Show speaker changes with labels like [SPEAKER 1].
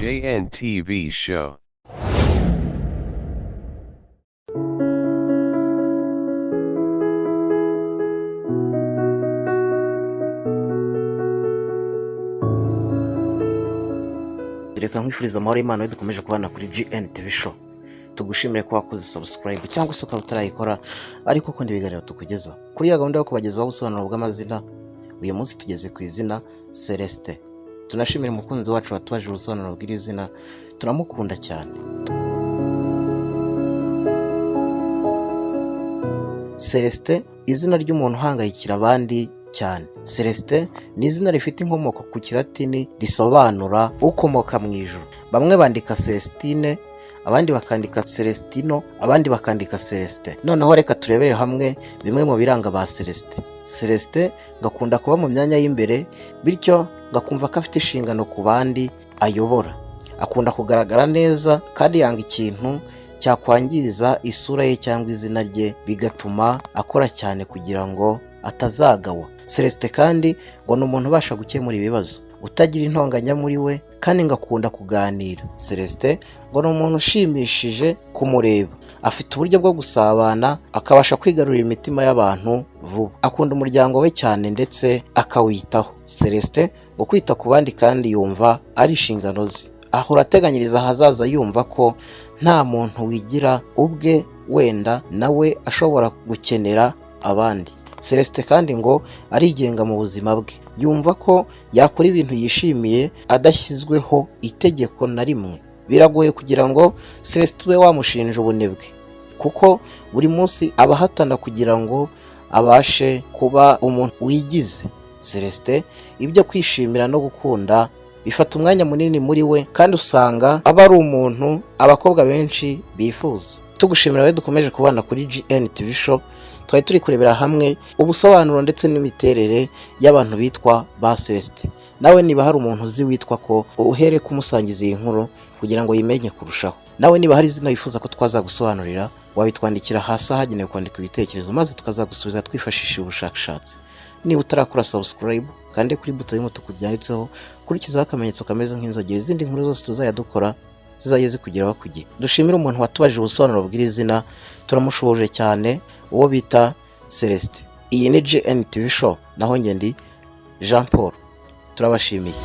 [SPEAKER 1] JNTV Show.
[SPEAKER 2] Reka nkwifuriza amahoro y'Imana dukomeje kubana kuri GNTV Show. Tugushimire ko wakoze subscribe cyangwa se ukaba utarayikora ariko ko ndibiganiro tukugeza. Kuri ya gahunda yo kubagezaho ubusobanuro bw'amazina, uyu munsi tugeze ku izina Celestin. Tunashimira umukunzi wacu watubaje ubusobanuro bw'iri zina, turamukunda cyane. Celestin, izina ry'umuntu uhangayikira abandi cyane. Celestin ni izina rifite inkomoko ku Kilatini risobanura ukomoka mu ijuru. Bamwe bandika Celestine, abandi bakandika Celestino, abandi bakandika Celestin. Noneho reka turebere hamwe bimwe mu biranga ba Celestin. Celestin gakunda kuba mu myanya y'imbere, bityo gakumva ko afite inshingano ku bandi ayobora. Akunda kugaragara neza kandi yanga ikintu cyakwangiza isura ye cyangwa izina rye, bigatuma akora cyane kugira ngo atazagawa. Celestin kandi ngo ni umuntu ubasha gukemura ibibazo, utagira intonganya muri we kandi ngakunda kuganira. Celestin ngo ni umuntu ushimishije kumureba, afite uburyo bwo gusabana, akabasha kwigarurira imitima y'abantu vuba. Akunda umuryango we cyane ndetse akawitaho. Celestin ngo kwita ku bandi kandi yumva ari inshingano ze. Ahora ateganyiriza ahazaza yumva ko nta muntu wigira ubwe, wenda nawe ashobora gukenera abandi. Celestin kandi ngo arigenga mu buzima bwe, yumva ko yakora ibintu yishimiye adashyizweho itegeko na rimwe. Biragoye kugira ngo Celestin ube wamushinja ubunebwe, kuko buri munsi aba ahatana kugira ngo abashe kuba umuntu wigize. Celestin ibyo kwishimira no gukunda bifata umwanya munini muri we, kandi usanga aba ari umuntu abakobwa benshi bifuza. Tugushimira we dukomeje kubana kuri GNTV Show. Twari turi kurebera hamwe ubusobanuro ndetse n'imiterere y'abantu bitwa ba Celestin. Nawe niba hari umuntu uzi witwa ko, uhere kumusangiza iyi nkuru kugira ngo yimenye kurushaho. Nawe niba hari izina wifuza ko twazagusobanurira, wabitwandikira hasi ahagenewe kwandika ibitekerezo, maze tukazagusubiza twifashishije ubushakashatsi. Niba utarakora subscribe kandi kuri buto y'umutuku byanditseho kurikizaho akamenyetso kameze nk'inzogera, izindi nkuru zose tuzajya dukora zizajye zikugeraho ku gihe. Dushimira umuntu watubajije ubusobanuro bw'iri zina, turamushoboje cyane, uwo bita Celestin. Iyi ni GNTV Show, naho njye ndi Jean Paul. Turabashimiye.